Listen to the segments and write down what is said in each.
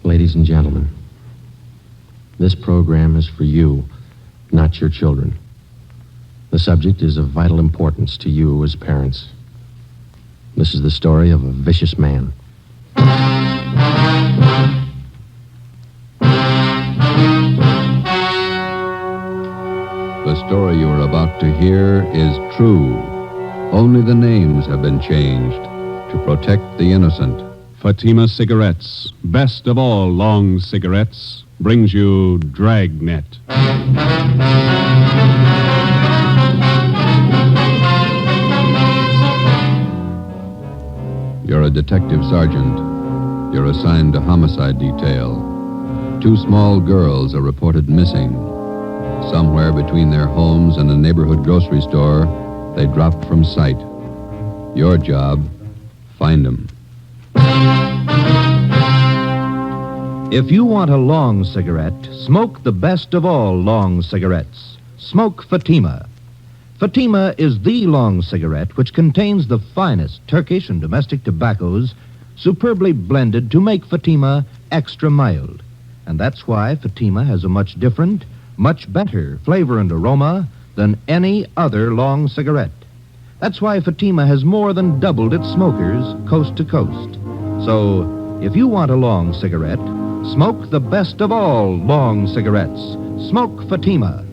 Ladies and gentlemen, this program is for you, not your children. The subject is of vital importance to you as parents. This is the story of a vicious man. The story you are about to hear is true. Only the names have been changed to protect the innocent. Fatima Cigarettes, best of all long cigarettes, brings you Dragnet. You're a detective sergeant. You're assigned to homicide detail. 2 small girls are reported missing. Somewhere between their homes and a neighborhood grocery store, they dropped from sight. Your job, find them. If you want a long cigarette, smoke the best of all long cigarettes. Smoke Fatima. Fatima is the long cigarette which contains the finest Turkish and domestic tobaccos superbly blended to make Fatima extra mild. And that's why Fatima has a much different, much better flavor and aroma than any other long cigarette. That's why Fatima has more than doubled its smokers coast to coast. So, if you want a long cigarette, smoke the best of all long cigarettes. Smoke Fatima.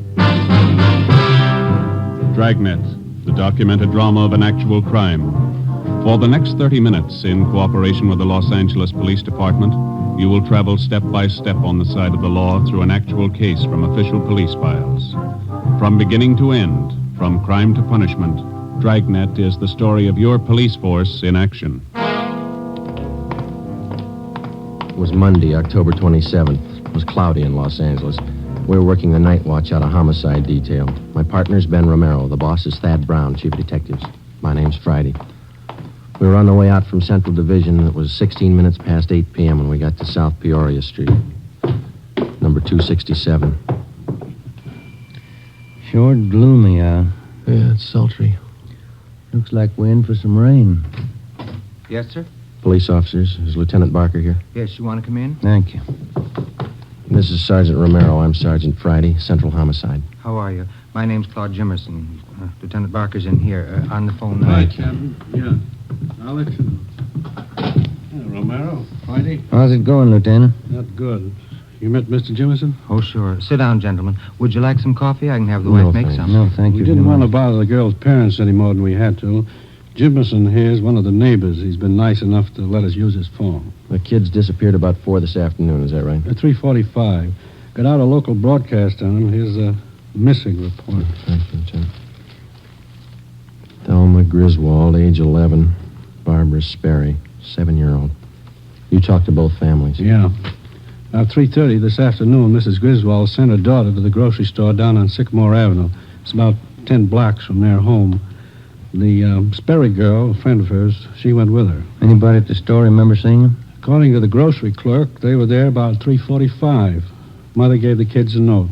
Dragnet, the documented drama of an actual crime. For the next 30 minutes, in cooperation with the Los Angeles Police Department, you will travel step by step on the side of the law through an actual case from official police files. From beginning to end, from crime to punishment, Dragnet is the story of your police force in action. It was Monday, October 27th. It was cloudy in Los Angeles. We were working the night watch out of homicide detail. My partner's Ben Romero. The boss is Thad Brown, chief of detectives. My name's Friday. We were on the way out from Central Division. It was 16 minutes past 8 p.m. when we got to South Peoria Street, number 267. Sure gloomy out. Yeah, it's sultry. Looks like we're in for some rain. Yes, sir? Police officers. Is Lieutenant Barker here? Yes, you want to come in? Thank you. This is Sergeant Romero. I'm Sergeant Friday, Central Homicide. How are you? My name's Claude Jimerson. Lieutenant Barker's in here, on the phone now. Hi, Captain. Yeah, I'll let you know. Yeah, Romero, Friday. How's it going, Lieutenant? Not good. You met Mr. Jimerson? Oh, sure. Sit down, gentlemen. Would you like some coffee? I can have the No, wife make thanks. some. No, thank you. We didn't want to bother the girl's parents any more than we had to. Jimerson here is one of the neighbors. He's been nice enough to let us use his phone. The kids disappeared about 4 this afternoon. Is that right? At 3:45. Got out a local broadcast on him. Here's a missing report. Thank you, Jim. Thelma Griswold, age 11. Barbara Sperry, 7-year-old. You talked to both families. Yeah. About 3:30 this afternoon, Mrs. Griswold sent her daughter to the grocery store down on Sycamore Avenue. It's about 10 blocks from their home. The Sperry girl, a friend of hers, she went with her. Anybody at the store remember seeing him? According to the grocery clerk, they were there about 3:45. Mother gave the kids a note.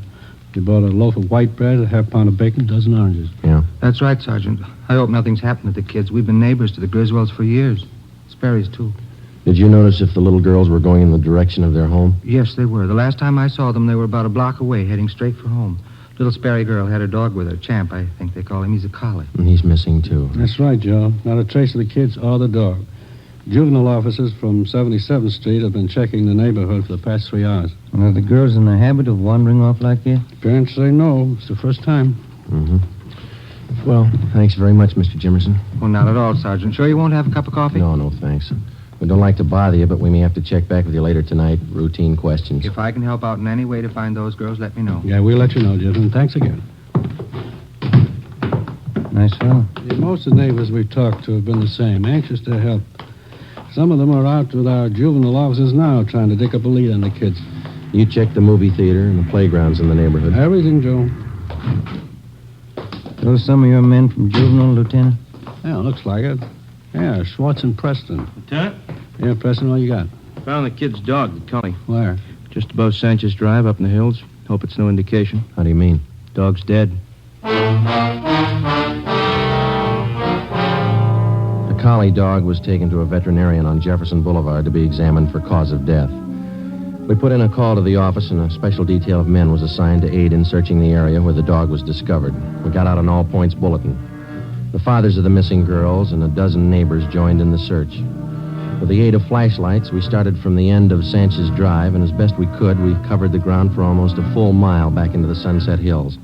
They bought a loaf of white bread, a half-pound of bacon, a dozen oranges. Yeah. That's right, Sergeant. I hope nothing's happened to the kids. We've been neighbors to the Griswolds for years. Sperry's, too. Did you notice if the little girls were going in the direction of their home? Yes, they were. The last time I saw them, they were about a block away, heading straight for home. Little Sperry girl had her dog with her. Champ, I think they call him. He's a collie. And he's missing, too. That's right, Joe. Not a trace of the kids or the dog. Juvenile officers from 77th Street have been checking the neighborhood for the past 3 hours. Are the girls in the habit of wandering off like this? Parents say no. It's the first time. Mm-hmm. Well, thanks very much, Mr. Jimerson. Well, not at all, Sergeant. Sure you won't have a cup of coffee? No, thanks. We don't like to bother you, but we may have to check back with you later tonight. Routine questions. If I can help out in any way to find those girls, let me know. Yeah, we'll let you know, gentlemen. Thanks again. Nice fellow. Yeah, most of the neighbors we've talked to have been the same, anxious to help. Some of them are out with our juvenile officers now trying to dig up a lead on the kids. You checked the movie theater and the playgrounds in the neighborhood. Everything, Joe. Those some of your men from juvenile, Lieutenant? Yeah, looks like it. Yeah, Schwartz and Preston. Lieutenant? Yeah, Preston, what you got? Found the kid's dog, the collie. Where? Just above Sanchez Drive, up in the hills. Hope it's no indication. How do you mean? Dog's dead. The collie dog was taken to a veterinarian on Jefferson Boulevard to be examined for cause of death. We put in a call to the office, and a special detail of men was assigned to aid in searching the area where the dog was discovered. We got out an all-points bulletin. The fathers of the missing girls and a dozen neighbors joined in the search. With the aid of flashlights, we started from the end of Sanchez Drive, and as best we could, we covered the ground for almost a full mile back into the Sunset Hills.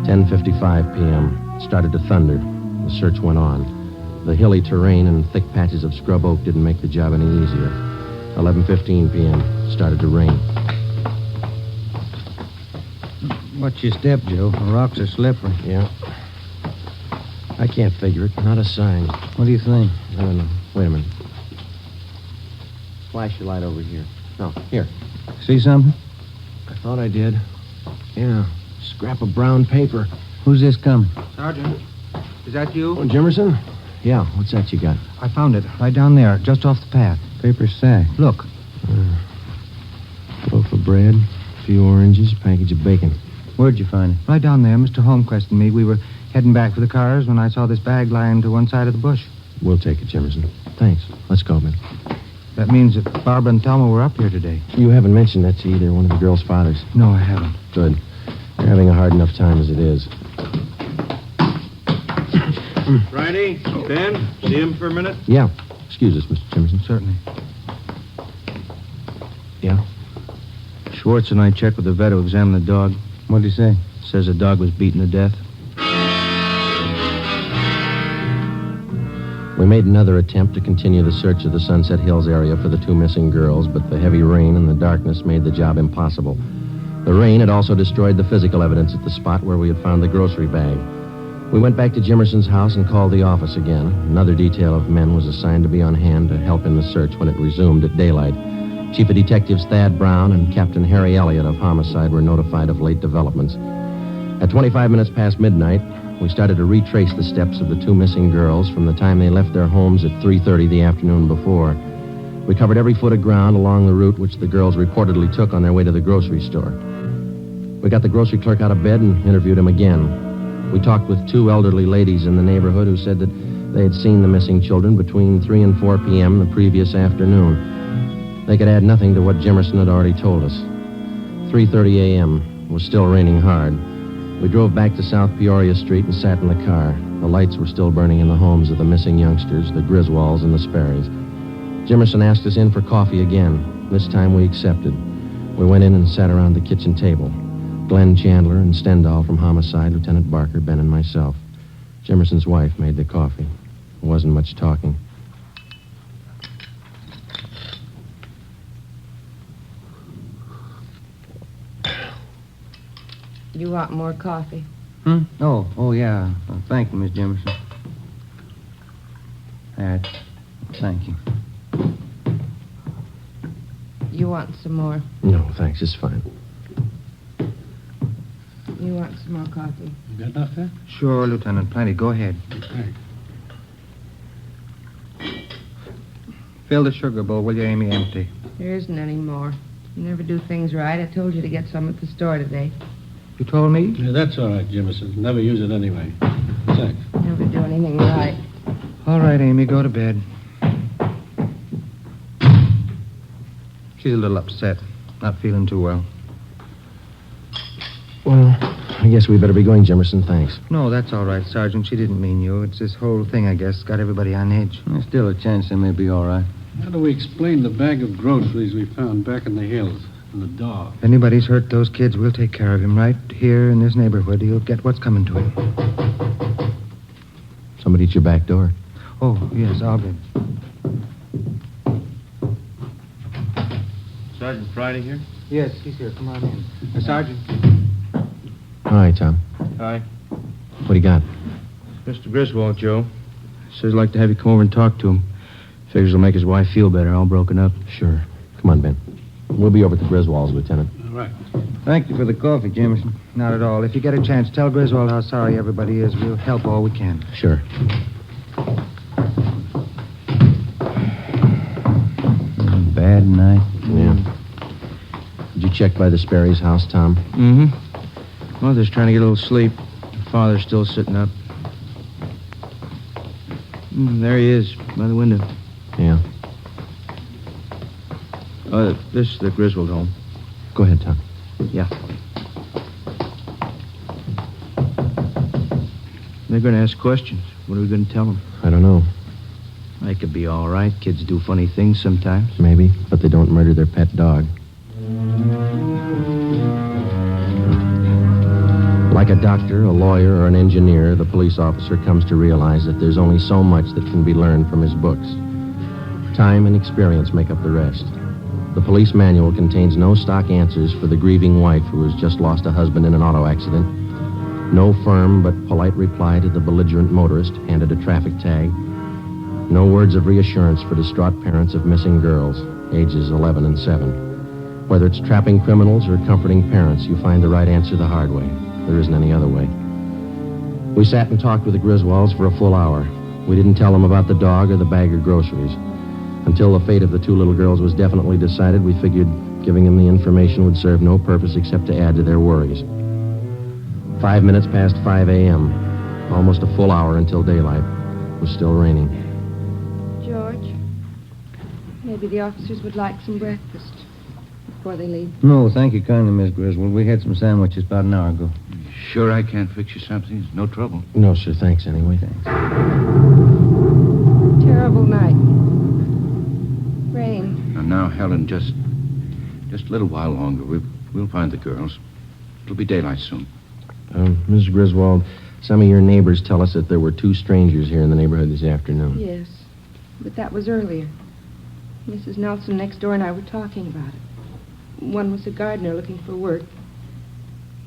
10:55 p.m. It started to thunder. The search went on. The hilly terrain and thick patches of scrub oak didn't make the job any easier. 11:15 p.m. It started to rain. Watch your step, Joe. The rocks are slippery. Yeah. I can't figure it. Not a sign. What do you think? I don't know. Wait a minute. Flash your light over here. No, here. See something? I thought I did. Yeah. Scrap of brown paper. Who's this coming? Sergeant, is that you? Oh, Jimerson? Yeah, what's that you got? I found it right down there, just off the path. Paper sack. Look. Loaf of bread, a few oranges, a package of bacon. Where'd you find it? Right down there, Mr. Holmquist and me, we were heading back for the cars when I saw this bag lying to one side of the bush. We'll take it, Jimerson. Thanks. Let's go, Ben. That means that Barbara and Thelma were up here today. You haven't mentioned that to either one of the girls' fathers. No, I haven't. Good. They're having a hard enough time as it is. Friday, Ben, see him for a minute? Yeah. Excuse us, Mr. Jimerson. Certainly. Yeah? Schwartz and I checked with the vet who examined the dog. What'd he say? Says the dog was beaten to death. We made another attempt to continue the search of the Sunset Hills area for the two missing girls, but the heavy rain and the darkness made the job impossible. The rain had also destroyed the physical evidence at the spot where we had found the grocery bag. We went back to Jimerson's house and called the office again. Another detail of men was assigned to be on hand to help in the search when it resumed at daylight. Chief of Detectives Thad Brown and Captain Harry Elliott of Homicide were notified of late developments. At 25 minutes past midnight, we started to retrace the steps of the two missing girls from the time they left their homes at 3:30 the afternoon before. We covered every foot of ground along the route which the girls reportedly took on their way to the grocery store. We got the grocery clerk out of bed and interviewed him again. We talked with two elderly ladies in the neighborhood who said that they had seen the missing children between 3 and 4 p.m. the previous afternoon. They could add nothing to what Jimerson had already told us. 3:30 a.m. It was still raining hard. We drove back to South Peoria Street and sat in the car. The lights were still burning in the homes of the missing youngsters, the Griswolds and the Sperrys. Jimerson asked us in for coffee again. This time we accepted. We went in and sat around the kitchen table. Glenn Chandler and Stendhal from Homicide, Lieutenant Barker, Ben, and myself. Jimerson's wife made the coffee. There wasn't much talking. You want more coffee? Oh, yeah. Thank you, Miss Jimerson. Thank you. You want some more? No, thanks. It's fine. You want some more coffee? You got enough there? Sure, Lieutenant. Plenty. Go ahead. Okay. Fill the sugar bowl, will you, Amy? Empty. There isn't any more. You never do things right. I told you to get some at the store today. You told me? Yeah, that's all right, Jimerson. Never use it anyway. Thanks. Never do anything right. All right, Amy, go to bed. She's a little upset. Not feeling too well. Well, I guess we better be going, Jimerson. Thanks. No, that's all right, Sergeant. She didn't mean you. It's this whole thing, I guess, got everybody on edge. There's still a chance they may be all right. How do we explain the bag of groceries we found back in the hills and the dog? If anybody's hurt those kids, we'll take care of him right here in this neighborhood. He'll get what's coming to him. Somebody at your back door. Oh, yes, I'll be. Sergeant Friday here? Yes, he's here. Come on in. Sergeant. Hi, Tom. Hi. What do you got? Mr. Griswold, Joe. Says he'd like to have you come over and talk to him. Figures it'll make his wife feel better, all broken up. Sure. Come on, Ben. We'll be over at the Griswolds, Lieutenant. All right. Thank you for the coffee, Jimerson. Not at all. If you get a chance, tell Griswold how sorry everybody is. We'll help all we can. Sure. Bad night. Yeah. Did you check by the Sperry's house, Tom? Mm-hmm. Mother's trying to get a little sleep. Father's still sitting up. There he is, by the window. Yeah. This is the Griswold home. Go ahead, Tom. Yeah. They're going to ask questions. What are we going to tell them? I don't know. They could be all right. Kids do funny things sometimes. Maybe, but they don't murder their pet dog. Like a doctor, a lawyer, or an engineer, the police officer comes to realize that there's only so much that can be learned from his books. Time and experience make up the rest. The police manual contains no stock answers for the grieving wife who has just lost a husband in an auto accident. No firm but polite reply to the belligerent motorist handed a traffic tag. No words of reassurance for distraught parents of missing girls, ages 11 and 7. Whether it's trapping criminals or comforting parents, you find the right answer the hard way. There isn't any other way. We sat and talked with the Griswolds for a full hour. We didn't tell them about the dog or the bag of groceries. Until the fate of the two little girls was definitely decided, we figured giving them the information would serve no purpose except to add to their worries. 5 minutes past 5 a.m., almost a full hour until daylight. It was still raining. George, maybe the officers would like some breakfast before they leave. No, thank you kindly, Miss Griswold. We had some sandwiches about an hour ago. Sure I can't fix you something? No trouble. No, sir. Thanks anyway. Thanks. Terrible night. Rain. Now, Helen, just a little while longer. We'll find the girls. It'll be daylight soon. Mrs. Griswold, some of your neighbors tell us that there were two strangers here in the neighborhood this afternoon. Yes, but that was earlier. Mrs. Nelson next door and I were talking about it. One was a gardener looking for work.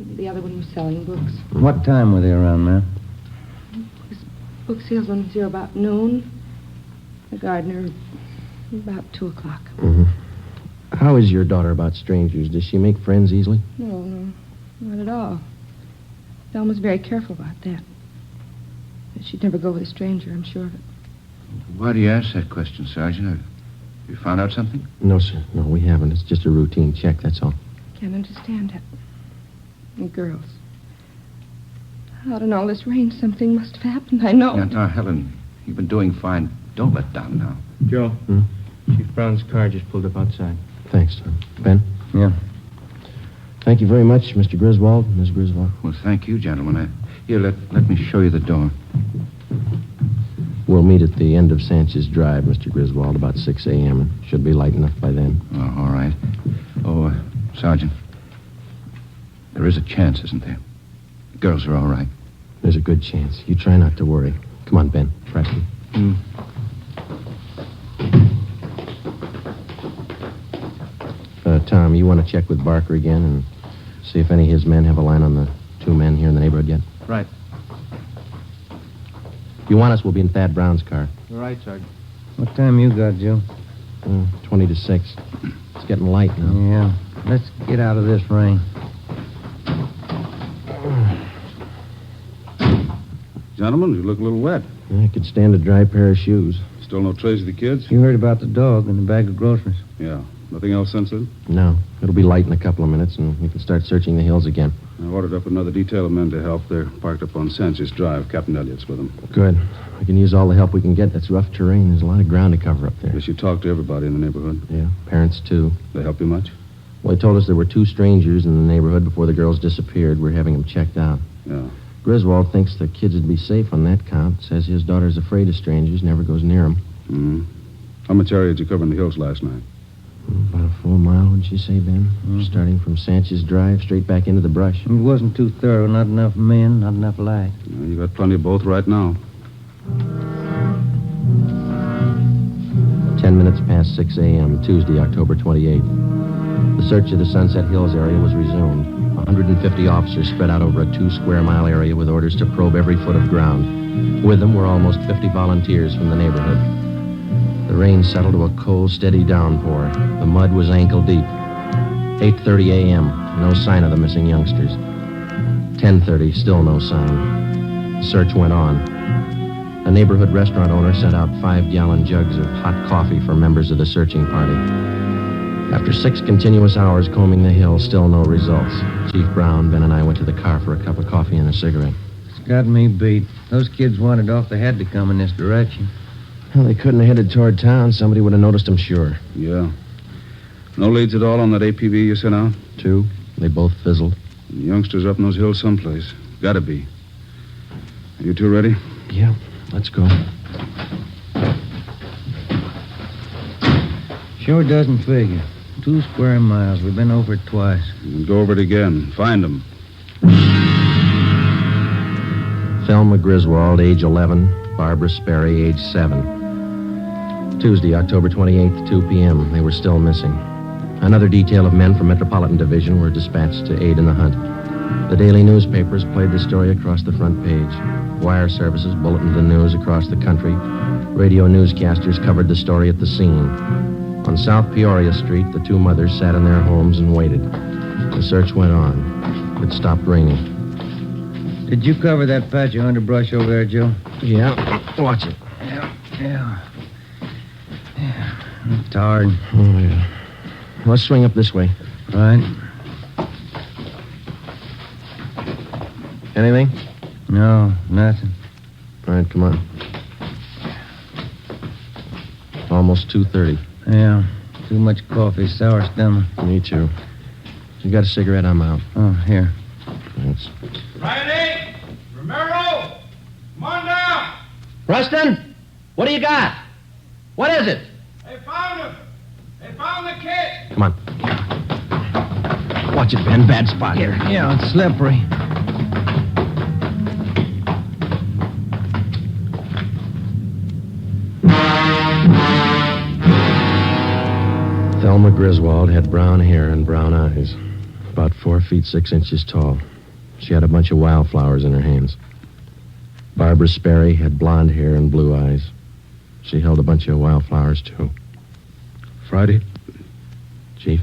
The other one was selling books. What time were they around, ma'am? This book salesman was here about noon. The gardener about 2 o'clock. Mm-hmm. How is your daughter about strangers? Does she make friends easily? No, not at all. Thelma's very careful about that. She'd never go with a stranger, I'm sure of it. Why do you ask that question, Sergeant? Have you found out something? No, sir. No, we haven't. It's just a routine check, that's all. Can't understand it. And girls. Out in all this rain, something must have happened, I know. Now, Helen, you've been doing fine. Don't let down now. Joe, Chief Brown's car just pulled up outside. Thanks, Tom. Ben? Yeah. Thank you very much, Mr. Griswold, Ms. Griswold. Well, thank you, gentlemen. Here, let me show you the door. We'll meet at the end of Sanchez Drive, Mr. Griswold, about 6 a.m. It should be light enough by then. Oh, all right. Oh, Sergeant, there is a chance, isn't there? The girls are all right. There's a good chance. You try not to worry. Come on, Ben. Preston. Tom, you want to check with Barker again and see if any of his men have a line on the two men here in the neighborhood yet? Right. If you want us, we'll be in Thad Brown's car. All right, Sergeant. What time you got, Joe? 20 to 6. It's getting light now. Yeah. Let's get out of this rain. Gentlemen, you look a little wet. I could stand a dry pair of shoes. Still no trace of the kids? You heard about the dog and the bag of groceries? Yeah. Nothing else since then? No. It'll be light in a couple of minutes, and we can start searching the hills again. I ordered up another detail of men to help. They're parked up on Sanchez Drive. Captain Elliott's with them. Good. We can use all the help we can get. That's rough terrain. There's a lot of ground to cover up there. Guess you talked to everybody in the neighborhood. Yeah, parents, too. They help you much? Well, they told us there were two strangers in the neighborhood before the girls disappeared. We're having them checked out. Yeah. Griswold thinks the kids would be safe on that count. Says his daughter's afraid of strangers, never goes near them. Mm-hmm. How much area did you cover in the hills last night? About a full mile, would you say, Ben? Starting from Sanchez Drive straight back into the brush. It wasn't too thorough. Not enough men, not enough light. Yeah, you got plenty of both right now. 10 minutes past 6 a.m., Tuesday, October 28th. The search of the Sunset Hills area was resumed. 150 officers spread out over a 2-square-mile area with orders to probe every foot of ground. With them were almost 50 volunteers from the neighborhood. The rain settled to a cold, steady downpour. The mud was ankle-deep. 8:30 a.m., no sign of the missing youngsters. 10:30, still no sign. The search went on. A neighborhood restaurant owner sent out 5-gallon jugs of hot coffee for members of the searching party. After 6 continuous hours combing the hill, still no results. Chief Brown, Ben, and I went to the car for a cup of coffee and a cigarette. It's got me beat. Those kids wandered off. They had to come in this direction. Well, they couldn't have headed toward town. Somebody would have noticed them, sure. Yeah. No leads at all on that APV you sent out? 2. They both fizzled. The youngsters up in those hills someplace. Gotta be. Are you two ready? Yeah, let's go. Sure doesn't figure. 2 square miles. We've been over it twice. And go over it again. Find them. Thelma Griswold, age 11. Barbara Sperry, age 7. Tuesday, October 28th, 2 p.m. They were still missing. Another detail of men from Metropolitan Division were dispatched to aid in the hunt. The daily newspapers played the story across the front page. Wire services bulletined the news across the country. Radio newscasters covered the story at the scene. On South Peoria Street, the 2 mothers sat in their homes and waited. The search went on. It stopped raining. Did you cover that patch of underbrush over there, Joe? Yeah, watch it. Yeah. I'm tired. Oh, yeah. Let's swing up this way. Right. Anything? No, nothing. All right, come on. Almost 2:30. Yeah. Too much coffee, sour stomach. Me too. You got a cigarette? I'm out. Oh, here. Thanks. Friday! Romero! Come on down! Preston, what do you got? What is it? They found him! They found the kid! Come on. Watch it, Ben. Bad spot here. Yeah, it's slippery. Thelma Griswold had brown hair and brown eyes, about 4 feet 6 inches tall. She had a bunch of wildflowers in her hands. Barbara Sperry had blonde hair and blue eyes. She held a bunch of wildflowers, too. Friday? Chief?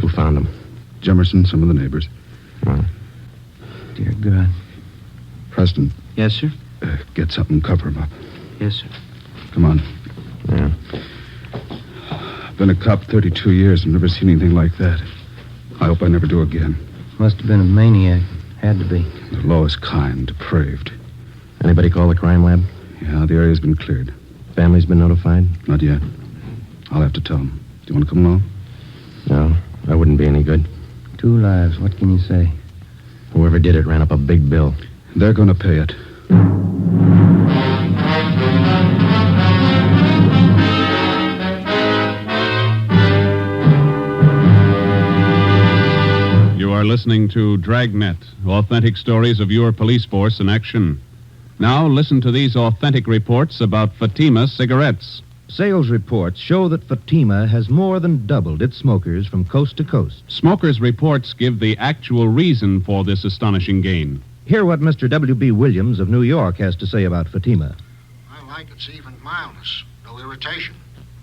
Who found them? Jemerson, some of the neighbors. Well, Dear God. Preston, Yes, sir? get something, cover him up. Yes, sir. Come on. yeah. I've been a cop 32 years and never seen anything like that. I hope I never do again. Must have been a maniac. Had to be. The law is kind, depraved. Anybody call the crime lab? Yeah, the area's been cleared. Family's been notified? Not yet. I'll have to tell them. Do you want to come along? No, that wouldn't be any good. 2 lives. What can you say? Whoever did it ran up a big bill. They're going to pay it. You are listening to Dragnet, authentic stories of your police force in action. Now listen to these authentic reports about Fatima cigarettes. Sales reports show that Fatima has more than doubled its smokers from coast to coast. Smokers' reports give the actual reason for this astonishing gain. Hear what Mr. W.B. Williams of New York has to say about Fatima. I like its even mildness, no irritation.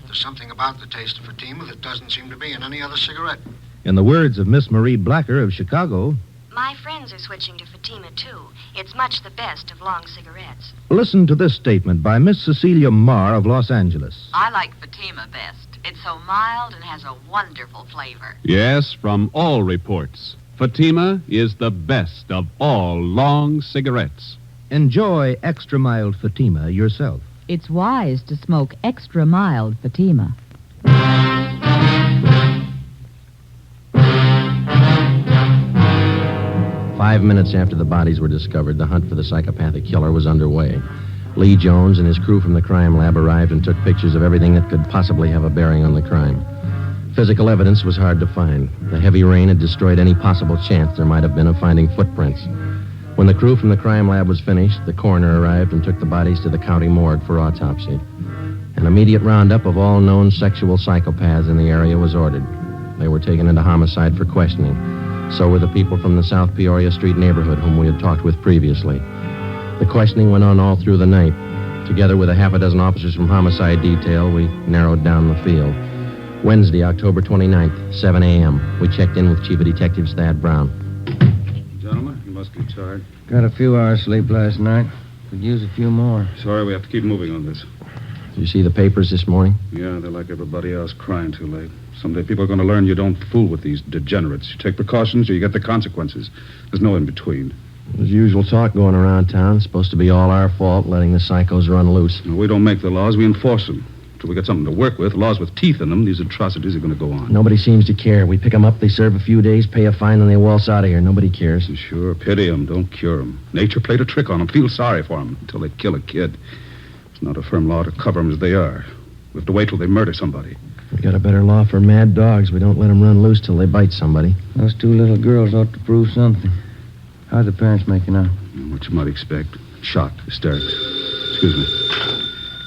There's something about the taste of Fatima that doesn't seem to be in any other cigarette. In the words of Miss Marie Blacker of Chicago, my friends are switching to Fatima, too. It's much the best of long cigarettes. listen to this statement by Miss Cecilia Marr of Los Angeles. I like Fatima best. It's so mild and has a wonderful flavor. Yes, from all reports, Fatima is the best of all long cigarettes. Enjoy extra mild Fatima yourself. It's wise to smoke extra mild Fatima. 5 minutes after the bodies were discovered, the hunt for the psychopathic killer was underway. Lee Jones and his crew from the crime lab arrived and took pictures of everything that could possibly have a bearing on the crime. Physical evidence was hard to find. The heavy rain had destroyed any possible chance there might have been of finding footprints. When the crew from the crime lab was finished, the coroner arrived and took the bodies to the county morgue for autopsy. An immediate roundup of all known sexual psychopaths in the area was ordered. They were taken into homicide for questioning. So were the people from the South Peoria Street neighborhood whom we had talked with previously. The questioning went on all through the night. Together with a half a dozen officers from homicide detail, we narrowed down the field. Wednesday, October 29th, 7 a.m., we checked in with Chief of Detectives Thad Brown. Gentlemen, you must be tired. Got a few hours sleep last night. Could use a few more. Sorry, we have to keep moving on this. Did you see the papers this morning? Yeah, they're like everybody else, crying too late. Someday people are going to learn you don't fool with these degenerates. You take precautions or you get the consequences. There's no in between. There's usual talk going around town. It's supposed to be all our fault, letting the psychos run loose. We don't make the laws, we enforce them. Till we get something to work with, laws with teeth in them, these atrocities are going to go on. Nobody seems to care. We pick them up, they serve a few days, pay a fine, and they waltz out of here. Nobody cares. Sure, pity them, don't cure them. Nature played a trick on them. Feel sorry for them until they kill a kid. It's not a firm law to cover them as they are. We have to wait till they murder somebody. We got a better law for mad dogs. We don't let them run loose till they bite somebody. Those two little girls ought to prove something. How are the parents making out? What you might expect. Shocked, hysterics. Excuse me.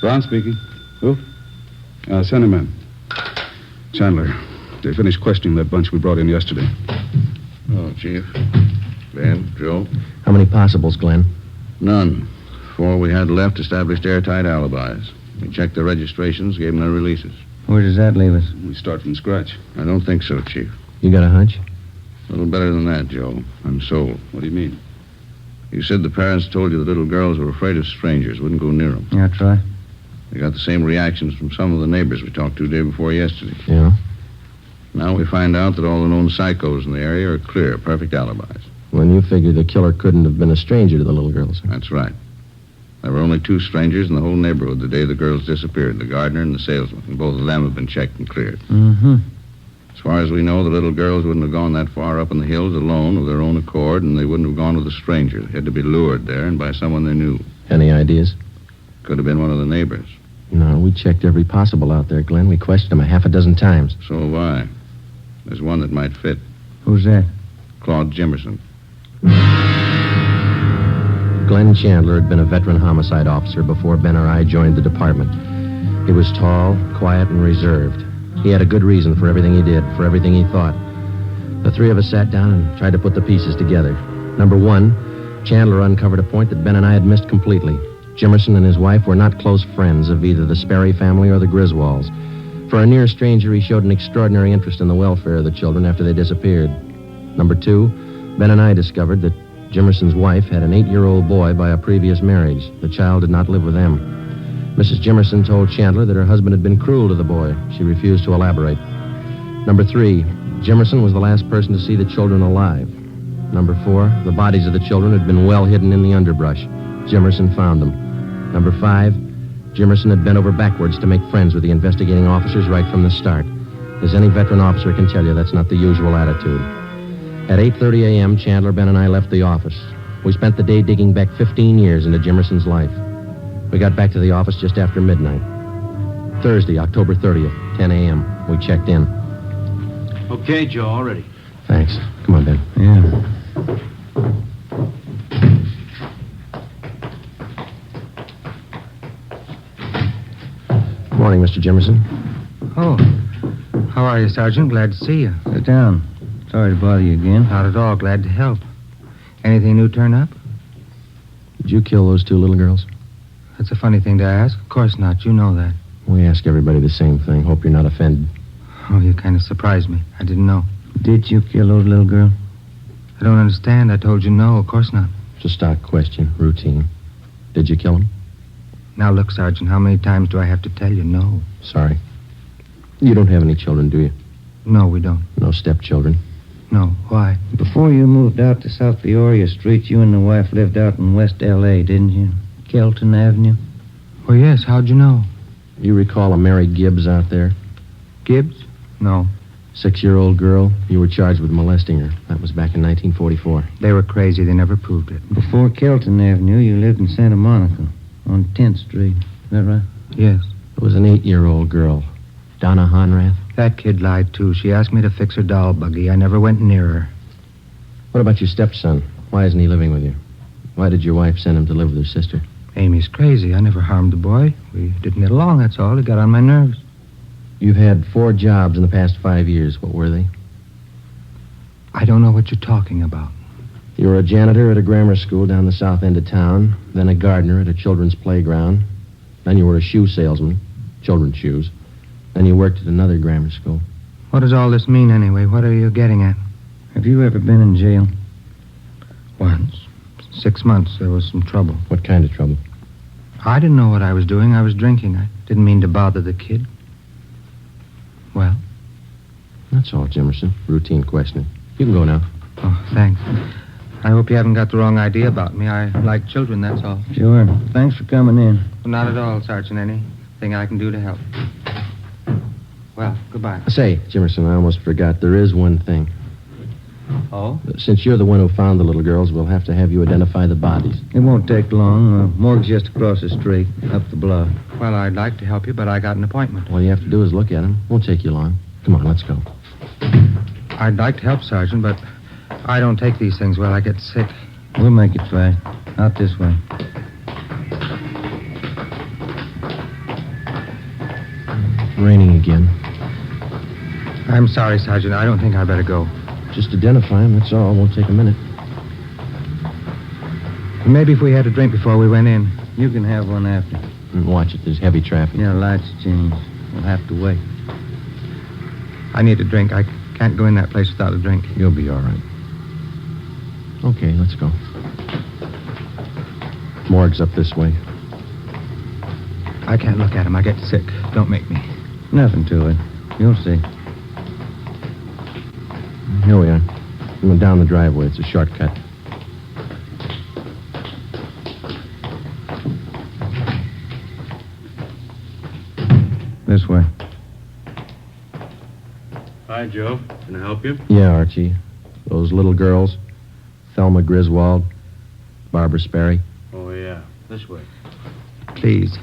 Ron speaking. Who? Send him in. Chandler, they finished questioning that bunch we brought in yesterday. Oh, Chief. Ben, Joe? How many possibles, Glenn? None. 4 we had left established airtight alibis. We checked their registrations, gave them their releases. Where does that leave us? We start from scratch. I don't think so, Chief. You got a hunch? A little better than that, Joe. I'm sold. What do you mean? You said the parents told you the little girls were afraid of strangers, wouldn't go near them. Yeah, that's right. We got the same reactions from some of the neighbors we talked to day before yesterday. Yeah? Now we find out that all the known psychos in the area are clear, perfect alibis. When you figure the killer couldn't have been a stranger to the little girls. That's right. There were only 2 strangers in the whole neighborhood the day the girls disappeared, the gardener and the salesman. And both of them have been checked and cleared. Mm-hmm. As far as we know, the little girls wouldn't have gone that far up in the hills alone of their own accord, and they wouldn't have gone with a stranger. They had to be lured there and by someone they knew. Any ideas? Could have been one of the neighbors. No, we checked every possible out there, Glenn. We questioned them a half a dozen times. So have I. There's one that might fit. Who's that? Claude Jimerson. Glenn Chandler had been a veteran homicide officer before Ben or I joined the department. He was tall, quiet, and reserved. He had a good reason for everything he did, for everything he thought. The 3 of us sat down and tried to put the pieces together. Number 1, Chandler uncovered a point that Ben and I had missed completely. Jimerson and his wife were not close friends of either the Sperry family or the Griswolds. For a near stranger, he showed an extraordinary interest in the welfare of the children after they disappeared. Number 2, Ben and I discovered that Jimerson's wife had an 8-year-old boy by a previous marriage. The child did not live with them. Mrs. Jimerson told Chandler that her husband had been cruel to the boy. She refused to elaborate. Number 3, Jimerson was the last person to see the children alive. Number 4, the bodies of the children had been well hidden in the underbrush. Jimerson found them. Number 5, Jimerson had bent over backwards to make friends with the investigating officers right from the start. As any veteran officer can tell you, that's not the usual attitude. At 8:30 a.m., Chandler, Ben, and I left the office. We spent the day digging back 15 years into Jimerson's life. We got back to the office just after midnight. Thursday, October 30th, 10 a.m. We checked in. Okay, Joe, all ready. Thanks. Come on, Ben. Yeah. Good morning, Mr. Jimerson. Oh, how are you, Sergeant? Glad to see you. Sit down. Sorry to bother you again. Not at all. Glad to help. Anything new turn up? Did you kill those 2 little girls? That's a funny thing to ask. Of course not. You know that. We ask everybody the same thing. Hope you're not offended. Oh, you kind of surprised me. I didn't know. Did you kill those little girls? I don't understand. I told you no. Of course not. It's a stock question. Routine. Did you kill them? Now, look, Sergeant, how many times do I have to tell you no? Sorry. You don't have any children, do you? No, we don't. No stepchildren? No. Why? Before you moved out to South Peoria Street, you and the wife lived out in West L.A., didn't you? Kelton Avenue? Oh, yes. How'd you know? You recall a Mary Gibbs out there? Gibbs? No. 6-year-old girl. You were charged with molesting her. That was back in 1944. They were crazy. They never proved it. Before Kelton Avenue, you lived in Santa Monica on 10th Street. Is that right? Yes. It was an 8-year-old girl. Donna Honrath? That kid lied, too. She asked me to fix her doll buggy. I never went near her. What about your stepson? Why isn't he living with you? Why did your wife send him to live with her sister? Amy's crazy. I never harmed the boy. We didn't get along, that's all. It got on my nerves. You've had 4 jobs in the past 5 years. What were they? I don't know what you're talking about. You were a janitor at a grammar school down the south end of town, then a gardener at a children's playground, then you were a shoe salesman, children's shoes, then you worked at another grammar school. What does all this mean, anyway? What are you getting at? Have you ever been in jail? Once. 6 months. There was some trouble. What kind of trouble? I didn't know what I was doing. I was drinking. I didn't mean to bother the kid. Well? That's all, Jimerson. Routine questioning. You can go now. Oh, thanks. I hope you haven't got the wrong idea about me. I like children, that's all. Sure. Thanks for coming in. Well, not at all, Sergeant. Anything I can do to help. Well, goodbye. Say, Jimerson, I almost forgot. There is one thing. Oh? Since you're the one who found the little girls, we'll have to have you identify the bodies. It won't take long. Morgue's just across the street, up the block. Well, I'd like to help you, but I got an appointment. All you have to do is look at them. Won't take you long. Come on, let's go. I'd like to help, Sergeant, but I don't take these things well. I get sick. We'll make it fast. Out this way. Raining again. I'm sorry, Sergeant. I don't think I'd better go. Just identify them, that's all. Won't take a minute. Maybe if we had a drink before we went in. You can have one after. Watch it. There's heavy traffic. Yeah, lights change. We'll have to wait. I need a drink. I can't go in that place without a drink. You'll be all right. Okay, let's go. Morgue's up this way. I can't look at him. I get sick. Don't make me. Nothing to it. You'll see. Here we are. We went down the driveway. It's a shortcut. This way. Hi, Joe. Can I help you? Yeah, Archie. Those little girls. Thelma Griswold. Barbara Sperry. Oh, yeah. This way. Please.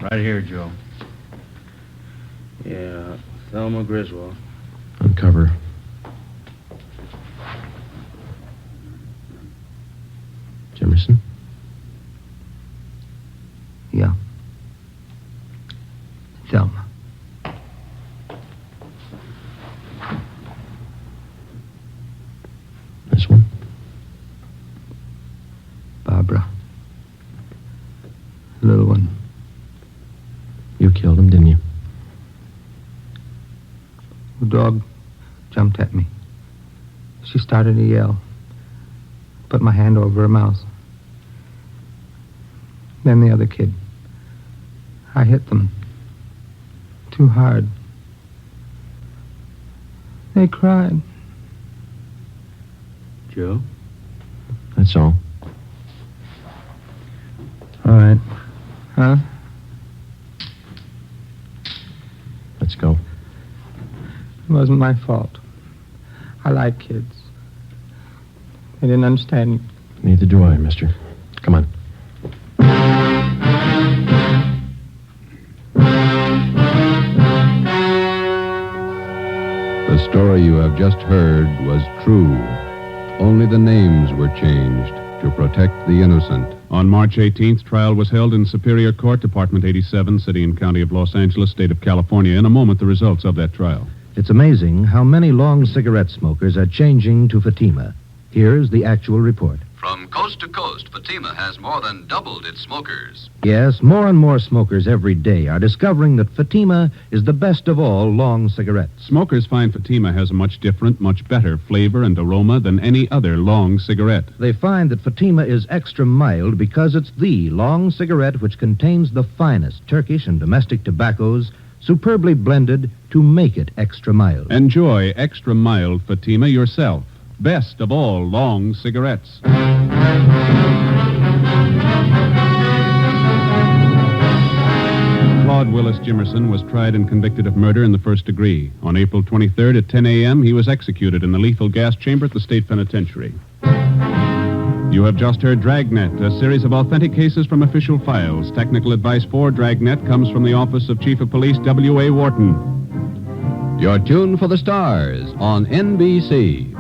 Right here, Joe. Yeah, Thelma Griswold. Uncover. Jimerson? Yeah. Thelma. This one? Barbara. Little one. You killed him, didn't you? The dog jumped at me. She started to yell. Put my hand over her mouth. Then the other kid. I hit them. Too hard. They cried. Joe? That's all. All right. Huh? Let's go. It wasn't my fault. I like kids. They didn't understand me. Neither do I, mister. Come on. The story you have just heard was true. Only the names were changed to protect the innocent. On March 18th, trial was held in Superior Court, Department 87, City and County of Los Angeles, State of California. In a moment, the results of that trial. It's amazing how many long cigarette smokers are changing to Fatima. Here's the actual report. From coast to coast, Fatima has more than doubled its smokers. Yes, more and more smokers every day are discovering that Fatima is the best of all long cigarettes. Smokers find Fatima has a much different, much better flavor and aroma than any other long cigarette. They find that Fatima is extra mild because it's the long cigarette which contains the finest Turkish and domestic tobaccos, superbly blended to make it extra mild. Enjoy extra mild Fatima yourself. Best of all long cigarettes. Claude Willis Jimerson was tried and convicted of murder in the first degree. On April 23rd at 10 a.m., he was executed in the lethal gas chamber at the state penitentiary. You have just heard Dragnet, a series of authentic cases from official files. Technical advice for Dragnet comes from the Office of Chief of Police W.A. Wharton. You're tuned for the stars on NBC.